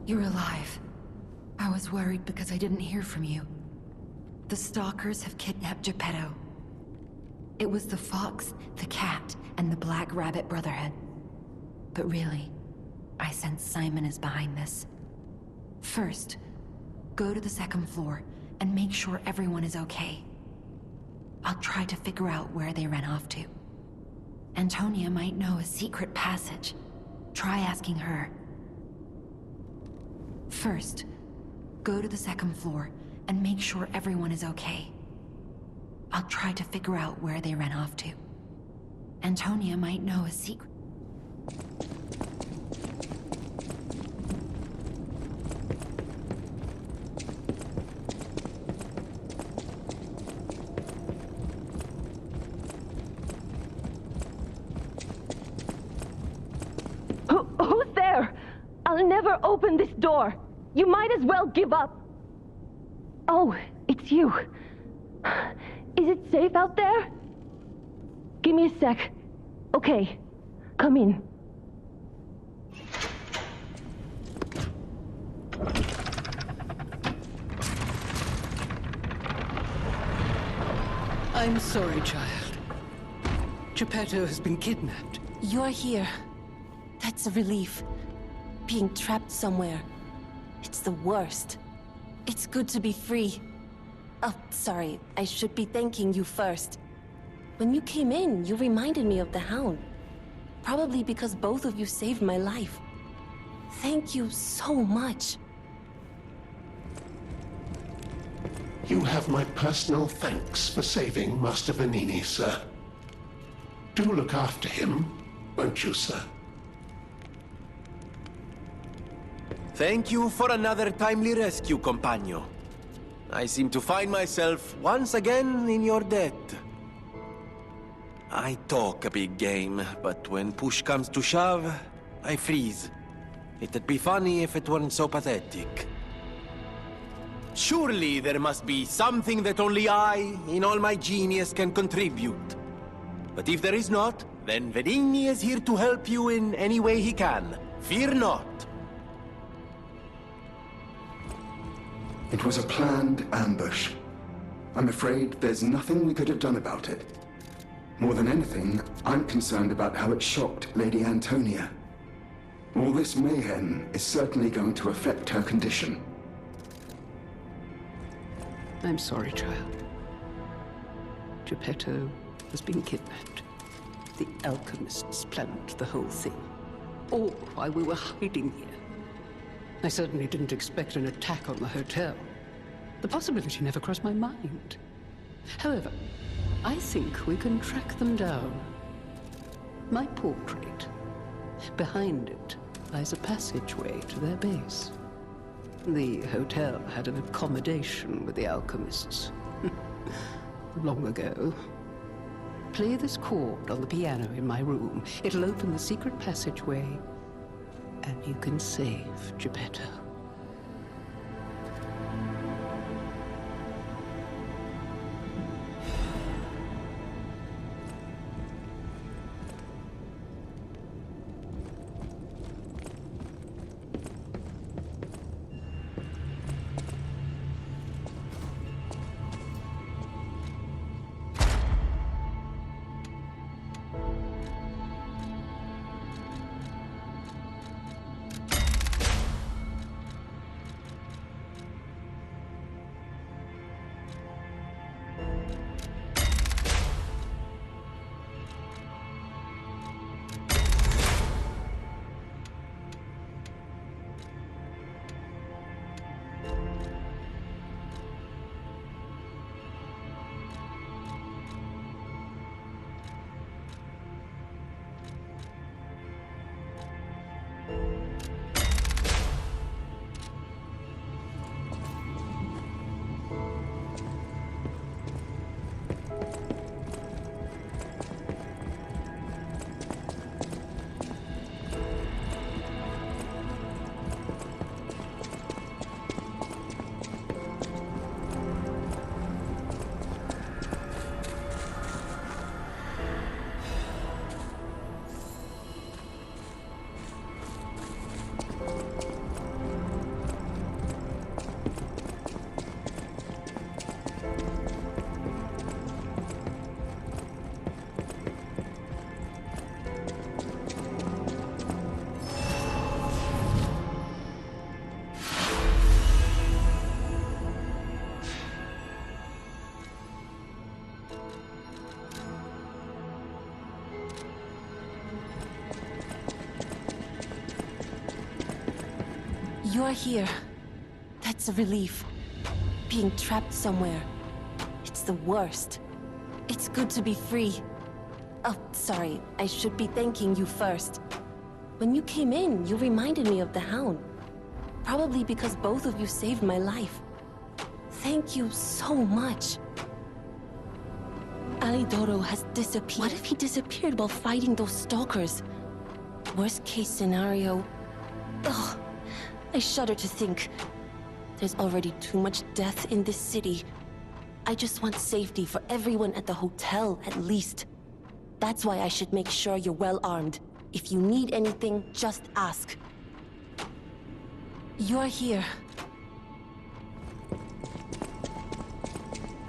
You're alive. I was worried because I didn't hear from you. The stalkers have kidnapped Geppetto. It was the fox, the cat, and the Black Rabbit Brotherhood. But really, I sense Simon is behind this. First, go to the second floor and make sure everyone is okay. I'll try to figure out where they ran off to. Antonia might know a secret passage. Try asking her. First, go to the second floor and make sure everyone is okay. I'll try to figure out where they ran off to. Antonia might know a secret. Who's there? I'll never open this door. You might as well give up. Oh, it's you. Is it safe out there? Give me a sec. Okay, come in. I'm sorry, child. Geppetto has been kidnapped. You're here. That's a relief. Being trapped somewhere. It's the worst. It's good to be free. Oh, sorry. I should be thanking you first. When you came in, you reminded me of the Hound. Probably because both of you saved my life. Thank you so much. You have my personal thanks for saving Master Vanini, sir. Do look after him, won't you, sir? Thank you for another timely rescue, compagno. I seem to find myself once again in your debt. I talk a big game, but when push comes to shove, I freeze. It'd be funny if it weren't so pathetic. Surely there must be something that only I, in all my genius, can contribute. But if there is not, then Venigni is here to help you in any way he can. Fear not. It was a planned ambush. I'm afraid there's nothing we could have done about it. More than anything, I'm concerned about how it shocked Lady Antonia. All this mayhem is certainly going to affect her condition. I'm sorry, child. Geppetto has been kidnapped. The alchemists planned the whole thing. All while we were hiding here. I certainly didn't expect an attack on the hotel. The possibility never crossed my mind. However, I think we can track them down. My portrait. Behind it lies a passageway to their base. The hotel had an accommodation with the alchemists. Long ago. Play this chord on the piano in my room. It'll open the secret passageway, and you can save Geppetto. You're here. That's a relief. Being trapped somewhere. It's the worst. It's good to be free. Oh, sorry. I should be thanking you first. When you came in, you reminded me of the Hound. Probably because both of you saved my life. Thank you so much. Alidoro has disappeared. What if he disappeared while fighting those stalkers? Worst case scenario... Ugh, I shudder to think. There's already too much death in this city. I just want safety for everyone at the hotel, at least. That's why I should make sure you're well armed. If you need anything, just ask. You're here.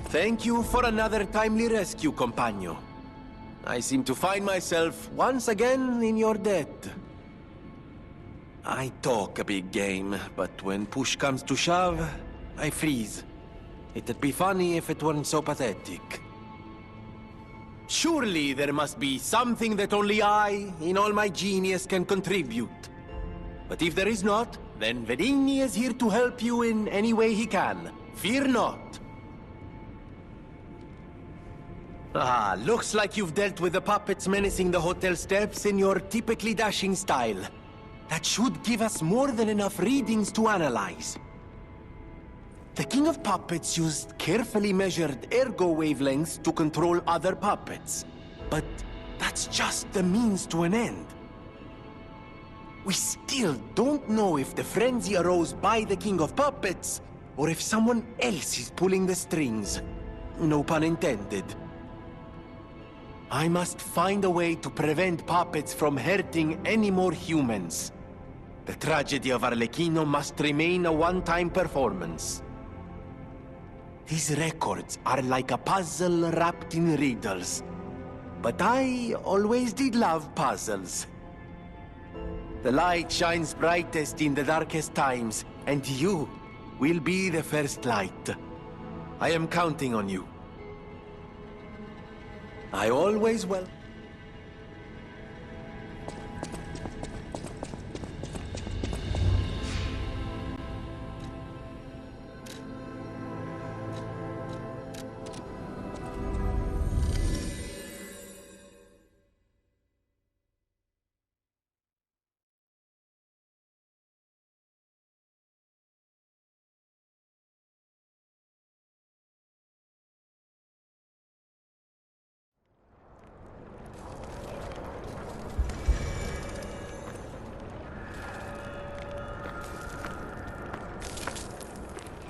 Thank you for another timely rescue, compagno. I seem to find myself once again in your debt. I talk a big game, but when push comes to shove, I freeze. It'd be funny if it weren't so pathetic. Surely there must be something that only I, in all my genius, can contribute. But if there is not, then Vestiges is here to help you in any way he can. Fear not. Ah, looks like you've dealt with the puppets menacing the hotel steps in your typically dashing style. That should give us more than enough readings to analyze. The King of Puppets used carefully measured ergo wavelengths to control other puppets. But that's just the means to an end. We still don't know if the frenzy arose by the King of Puppets, or if someone else is pulling the strings. No pun intended. I must find a way to prevent puppets from hurting any more humans. The tragedy of Arlecchino must remain a one-time performance. These records are like a puzzle wrapped in riddles. But I always did love puzzles. The light shines brightest in the darkest times, and you will be the first light. I am counting on you. I always will.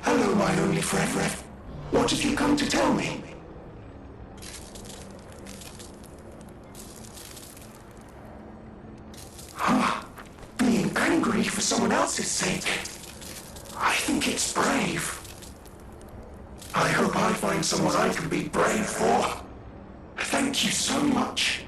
Hello, my only friend. What have you come to tell me? Being angry for someone else's sake. I think it's brave. I hope I find someone I can be brave for. Thank you so much.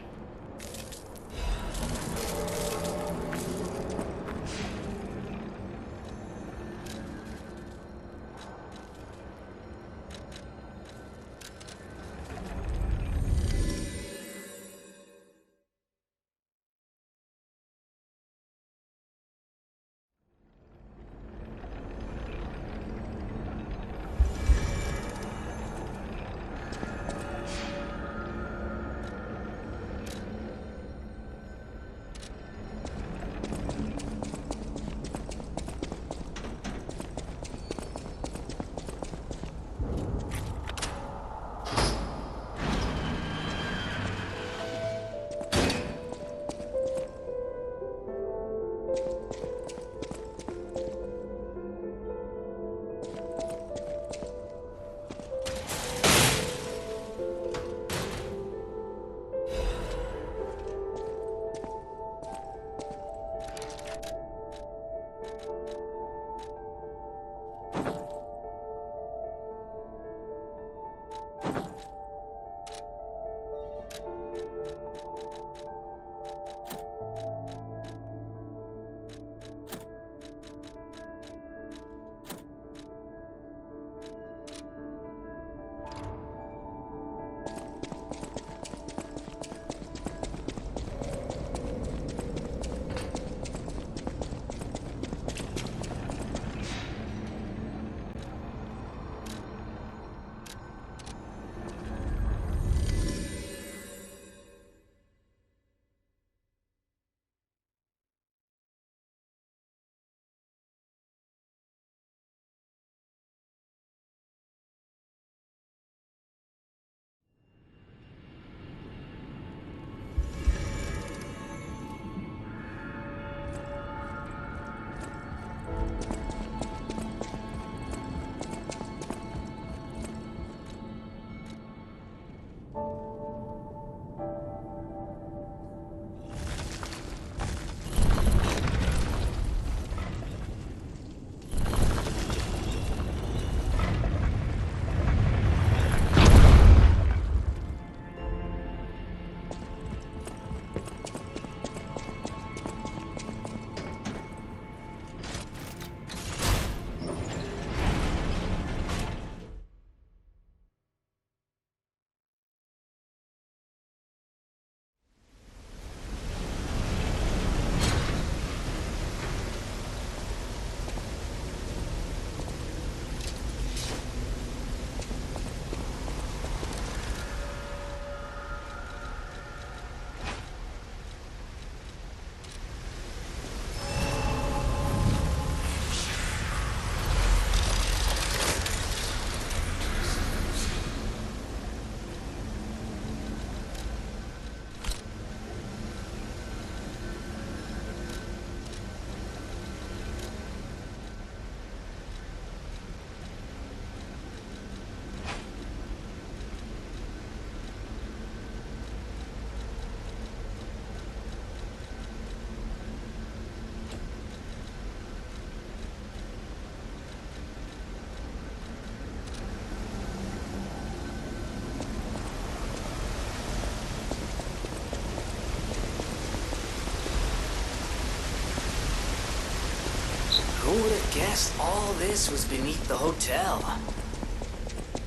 guess all this was beneath the hotel.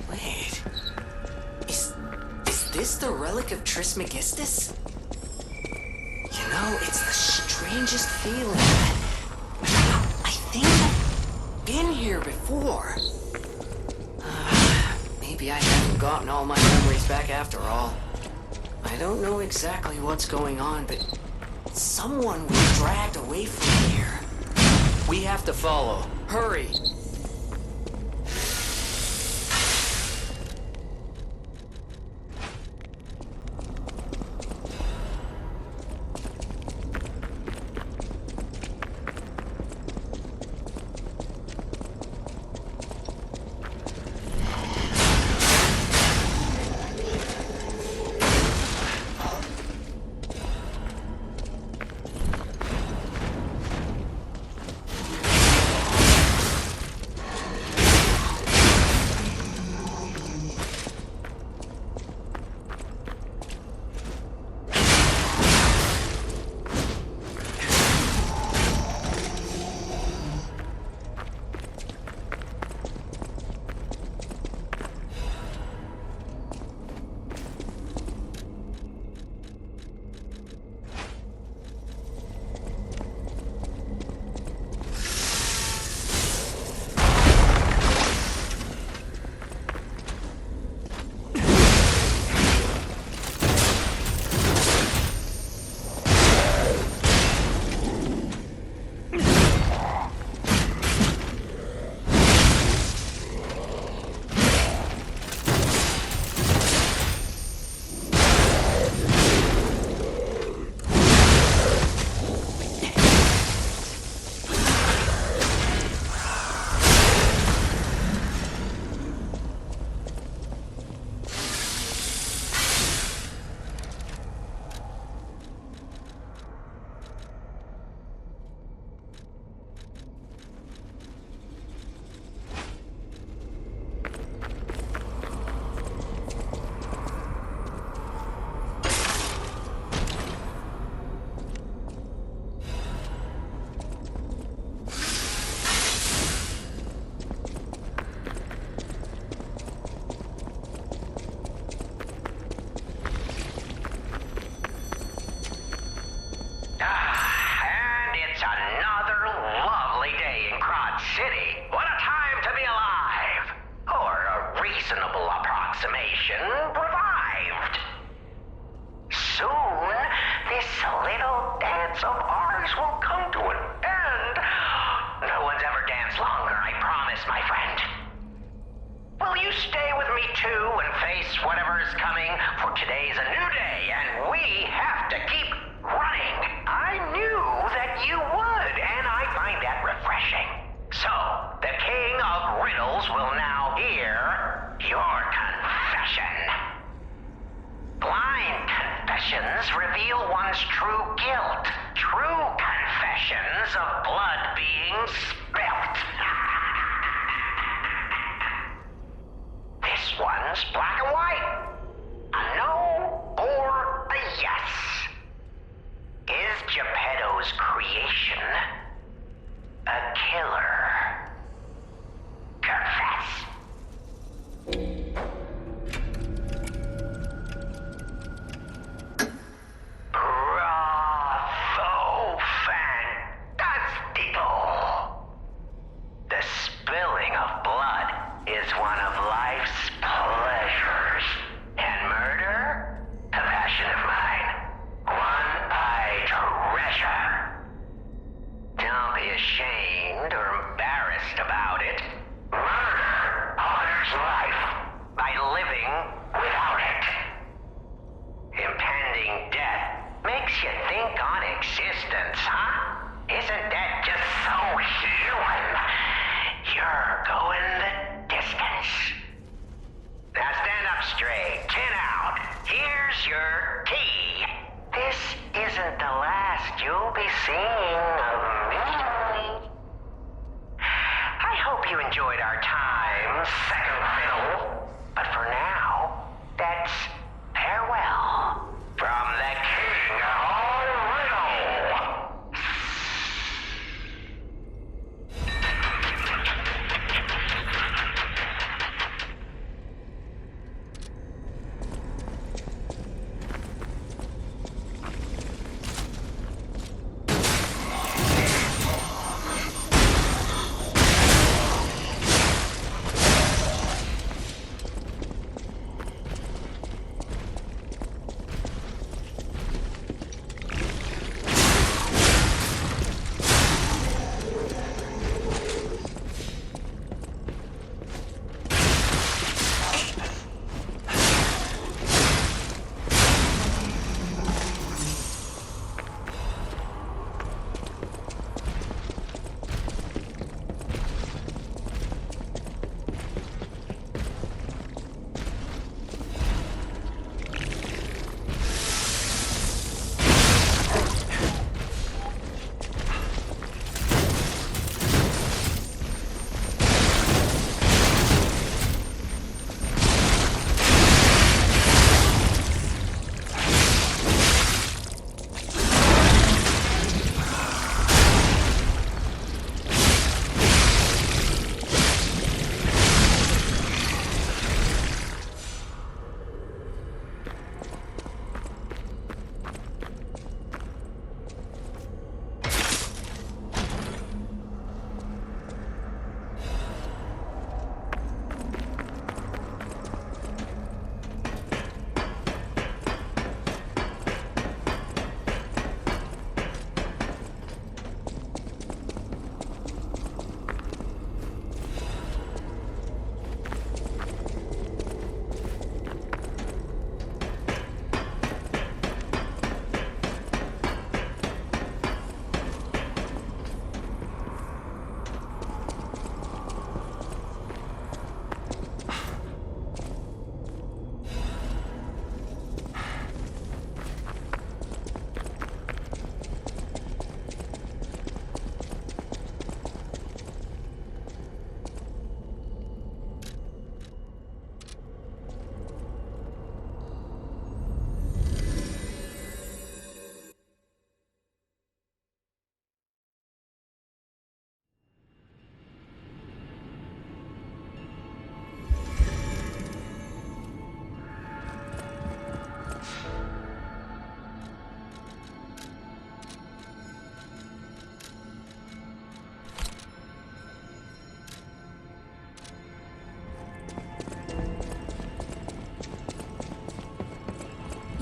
Wait. Is this the relic of Trismegistus? You know, it's the strangest feeling. I think I've been here before. Maybe I haven't gotten all my memories back after all. I don't know exactly what's going on, but someone was dragged away from here. We have to follow. Hurry!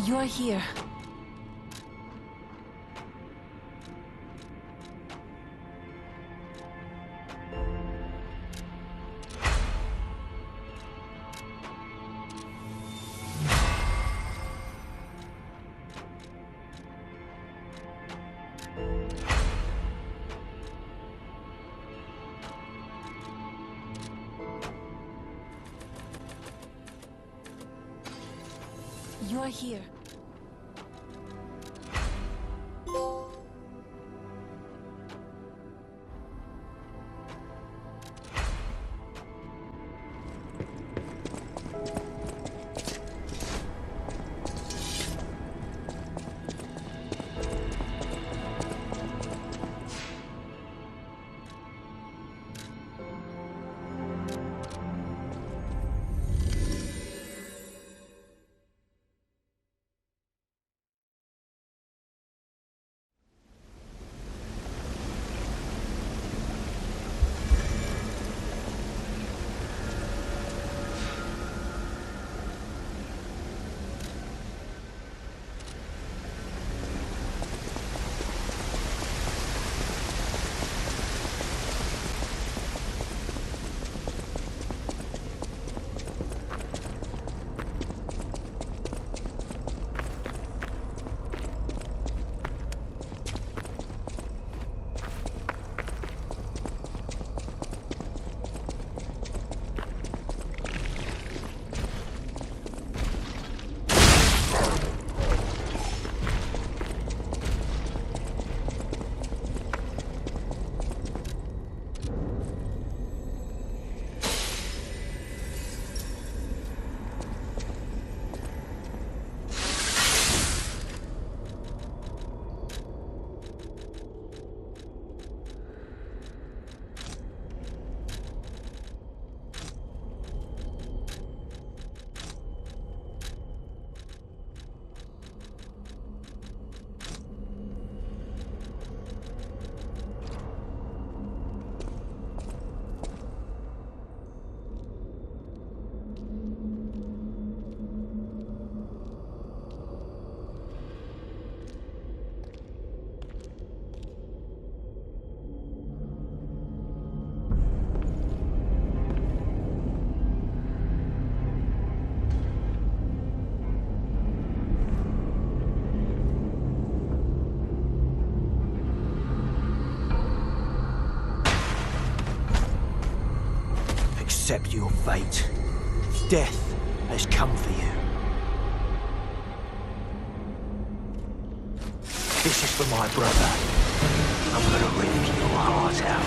You're here. You're here. Accept your fate. Death has come for you. This is for my brother. I'm gonna rip your heart out.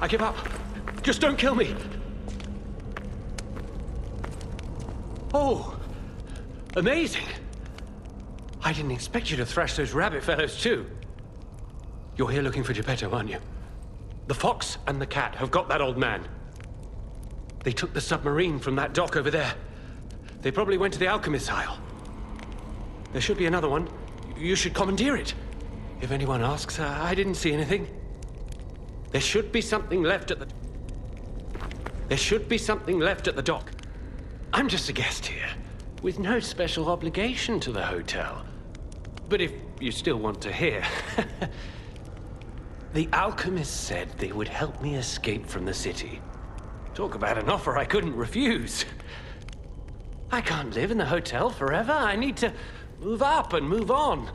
I give up. Just don't kill me. Oh, amazing. I didn't expect you to thrash those rabbit fellows too. You're here looking for Geppetto, aren't you? The fox and the cat have got that old man. They took the submarine from that dock over there. They probably went to the alchemist's aisle. There should be another one. You should commandeer it. If anyone asks, I didn't see anything. There should be something left at the... There should be something left at the dock. I'm just a guest here, with no special obligation to the hotel. But if you still want to hear... The alchemist said they would help me escape from the city. Talk about an offer I couldn't refuse. I can't live in the hotel forever. I need to move up and move on.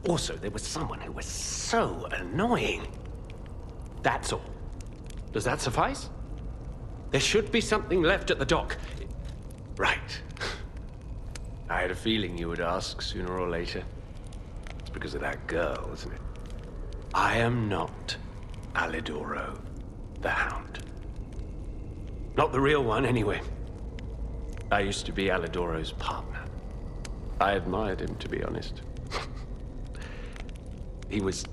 Also, there was someone who was so annoying. That's all. Does that suffice? There should be something left at the dock. Right. I had a feeling you would ask sooner or later. It's because of that girl, isn't it? I am not Alidoro, the Hound. Not the real one, anyway. I used to be Alidoro's partner. I admired him, to be honest. He was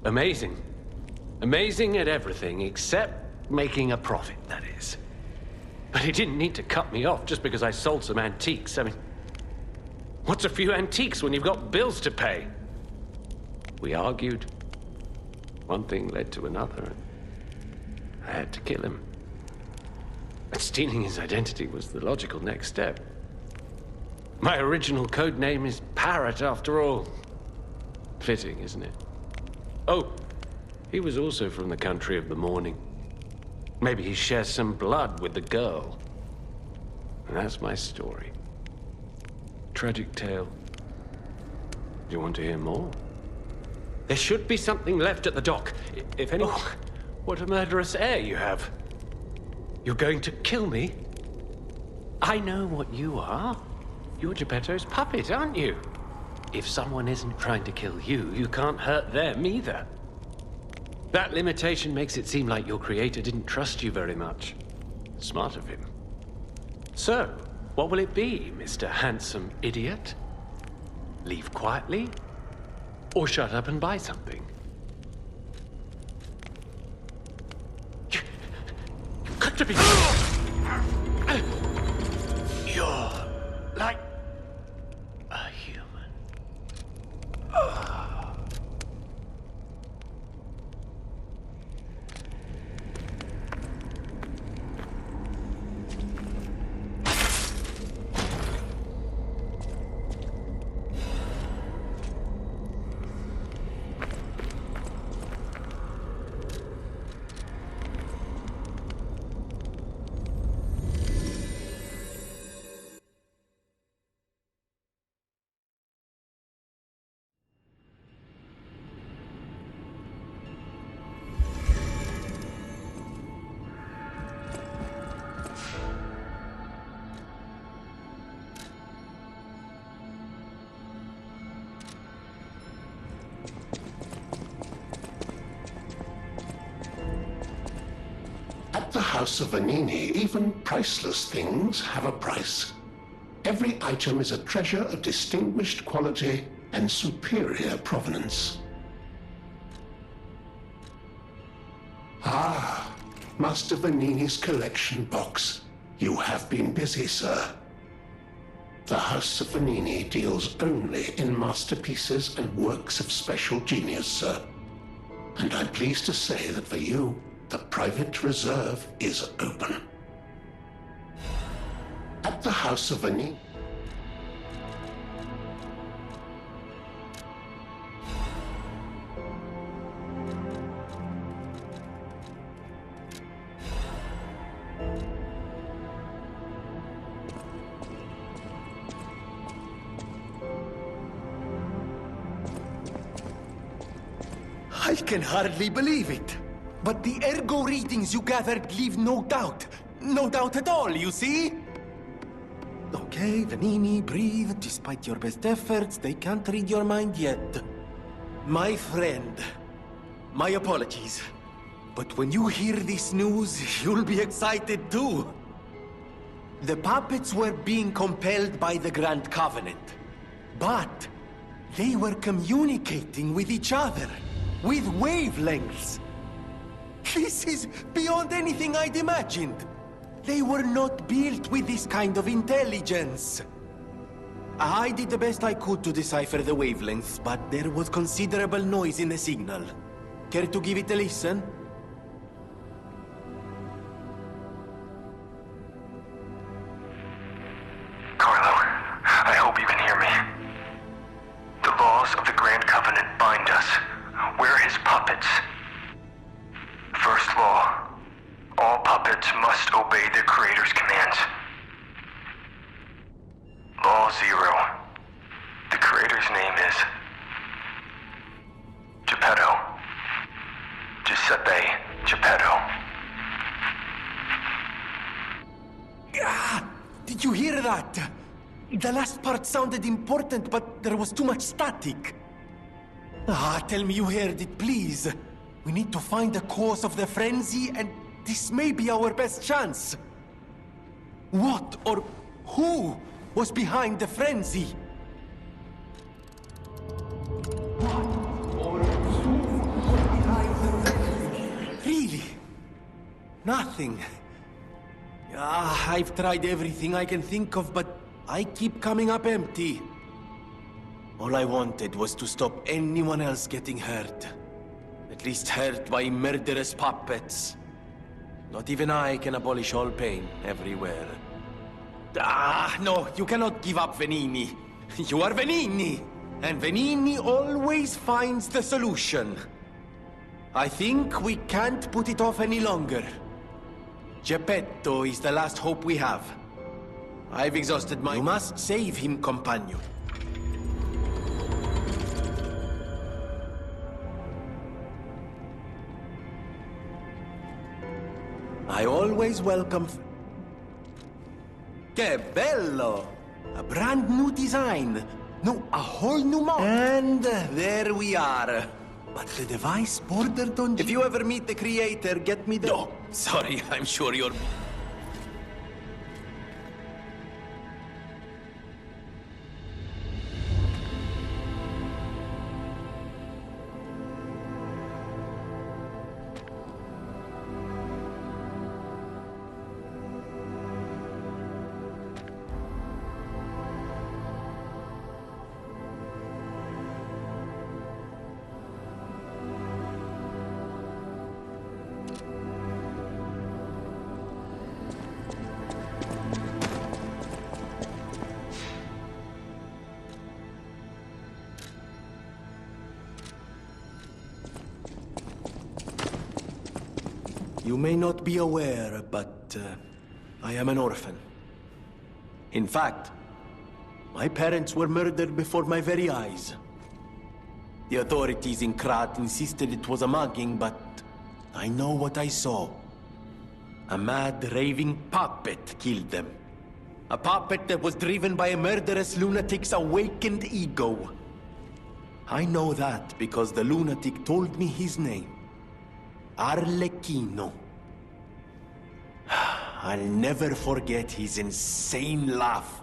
amazing. Amazing at everything, except making a profit, that is. But he didn't need to cut me off just because I sold some antiques. I mean, what's a few antiques when you've got bills to pay? We argued. One thing led to another, and I had to kill him. But stealing his identity was the logical next step. My original code name is Parrot, after all. Fitting, isn't it? Oh, he was also from the country of the morning. Maybe he shares some blood with the girl. And that's my story. Tragic tale. Do you want to hear more? There should be something left at the dock. If any... Oh, what a murderous air you have. You're going to kill me? I know what you are. You're Geppetto's puppet, aren't you? If someone isn't trying to kill you, you can't hurt them either. That limitation makes it seem like your creator didn't trust you very much. Smart of him. So, what will it be, Mr. Handsome Idiot? Leave quietly? Or shut up and buy something? You've got to be... You're like a human. The House of Vanini, even priceless things have a price. Every item is a treasure of distinguished quality and superior provenance. Ah, Master Vanini's collection box. You have been busy, sir. The House of Vanini deals only in masterpieces and works of special genius, sir. And I'm pleased to say that for you, the private reserve is open. At the House of Vanini. I can hardly believe it. But the ergo readings you gathered leave no doubt. No doubt at all, you see? Okay, Vanini, breathe. Despite your best efforts, they can't read your mind yet. My friend, my apologies. But when you hear this news, you'll be excited too. The puppets were being compelled by the Grand Covenant. But they were communicating with each other, with wavelengths. This is beyond anything I'd imagined. They were not built with this kind of intelligence. I did the best I could to decipher the wavelengths, but there was considerable noise in the signal. Care to give it a listen? Carlo, I hope you can hear me. The laws of the Grand Covenant bind us. We're his puppets. First law, all puppets must obey their creator's commands. Law 0. The creator's name is Geppetto. Giuseppe Geppetto. Ah, did you hear that? The last part sounded important, but there was too much static. Tell me you heard it, please. We need to find the cause of the frenzy, and this may be our best chance. What or who was behind the frenzy? Really? Nothing. I've tried everything I can think of, but I keep coming up empty. All I wanted was to stop anyone else getting hurt. At least hurt by murderous puppets. Not even I can abolish all pain everywhere. No, you cannot give up, Venini. You are Venini, and Venini always finds the solution. I think we can't put it off any longer. Geppetto is the last hope we have. I've exhausted my... You must save him, companion. I always welcome... Que bello! A brand new design. No, a whole new model. And there we are. But the device bordered on... If you ever meet the creator, get me the... No, sorry, I'm sure you're... You may not be aware, but I am an orphan. In fact, my parents were murdered before my very eyes. The authorities in Krat insisted it was a mugging, but I know what I saw. A mad, raving puppet killed them. A puppet that was driven by a murderous lunatic's awakened ego. I know that because the lunatic told me his name. Arlecchino. I'll never forget his insane laugh.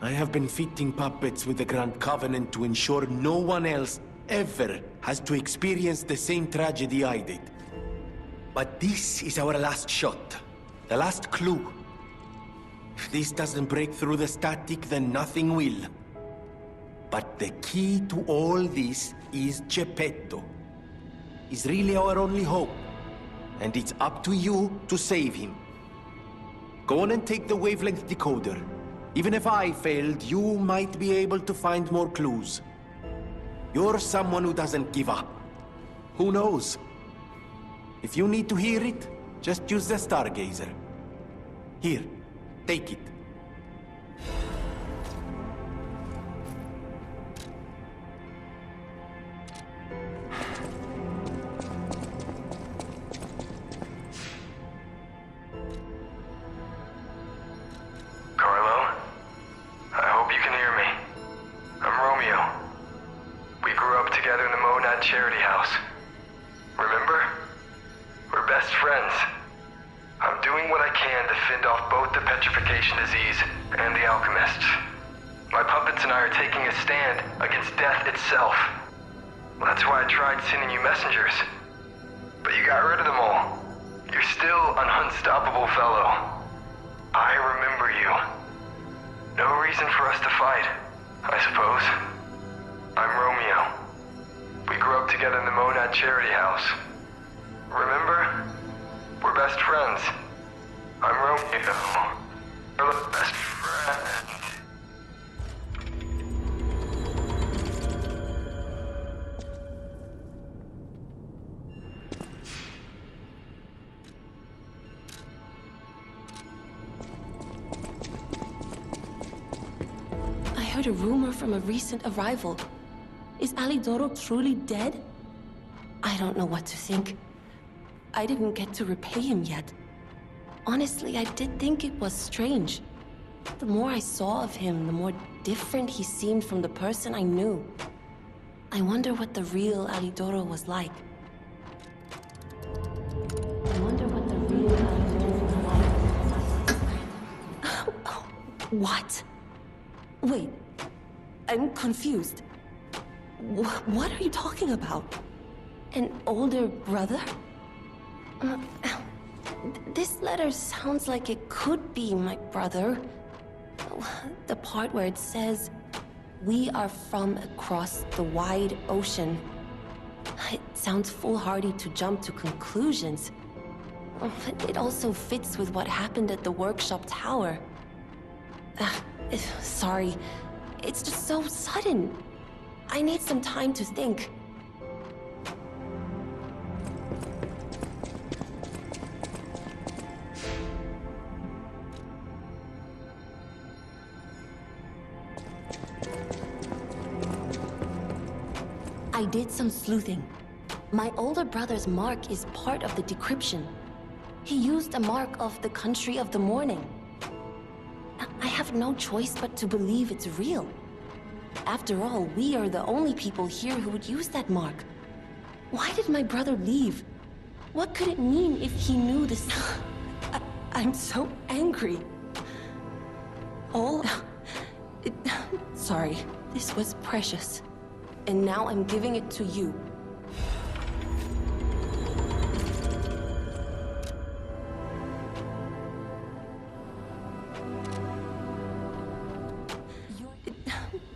I have been fitting puppets with the Grand Covenant to ensure no one else ever has to experience the same tragedy I did. But this is our last shot. The last clue. If this doesn't break through the static, then nothing will. But the key to all this is Geppetto. He's really our only hope. And it's up to you to save him. Go on and take the wavelength decoder. Even if I failed, you might be able to find more clues. You're someone who doesn't give up. Who knows? If you need to hear it, just use the Stargazer. Here, take it. doing what I can to fend off both the petrification disease and the alchemists. My puppets and I are taking a stand against death itself. Well, that's why I tried sending you messengers. But you got rid of them all. You're still an unstoppable fellow. I remember you. No reason for us to fight, I suppose. I'm Romeo. We grew up together in the Monad Charity House. Remember? We're best friends. I'm Romeo. We're the best friends. I heard a rumor from a recent arrival. Is Alidoro truly dead? I don't know what to think. I didn't get to repay him yet. Honestly, I did think it was strange. The more I saw of him, the more different he seemed from the person I knew. I wonder what the real Alidoro was like. What? Wait, I'm confused. What are you talking about? An older brother? This letter sounds like it could be my brother. The part where it says, "We are from across the wide ocean." It sounds foolhardy to jump to conclusions. It also fits with what happened at the workshop tower. Sorry, it's just so sudden. I need some time to think. I did some sleuthing. My older brother's mark is part of the decryption. He used a mark of the country of the morning. I have no choice but to believe it's real. After all, we are the only people here who would use that mark. Why did my brother leave? What could it mean if he knew this? I'm so angry. Sorry, this was precious. And now I'm giving it to you.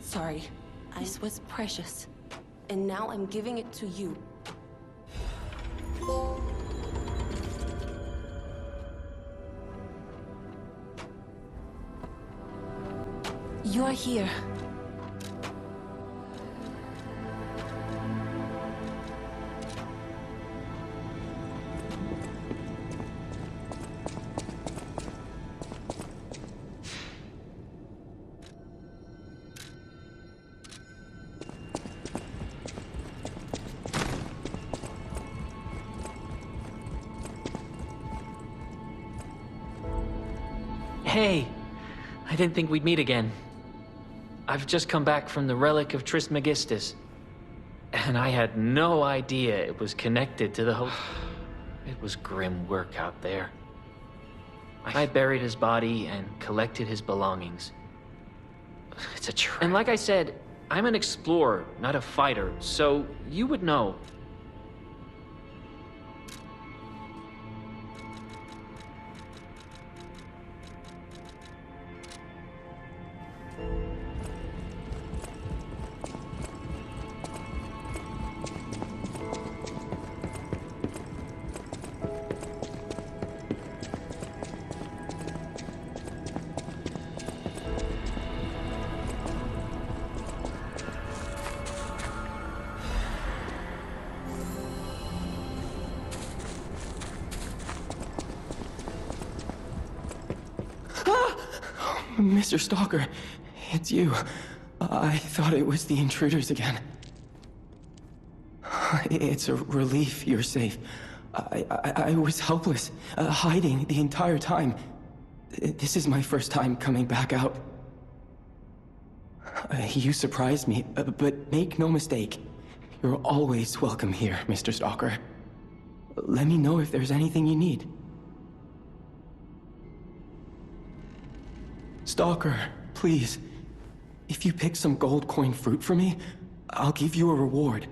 Sorry, this was precious. And now I'm giving it to you. You're here. Hey, I didn't think we'd meet again. I've just come back from the relic of Trismegistus, and I had no idea it was connected to the hotel. It was grim work out there. I buried his body and collected his belongings. It's a trap. And like I said, I'm an explorer, not a fighter, so you would know. Mr. Stalker, it's you. I thought it was the intruders again. It's a relief you're safe. I was helpless, hiding the entire time. This is my first time coming back out. You surprised me, but make no mistake. You're always welcome here, Mr. Stalker. Let me know if there's anything you need. Stalker, please. If you pick some gold coin fruit for me, I'll give you a reward.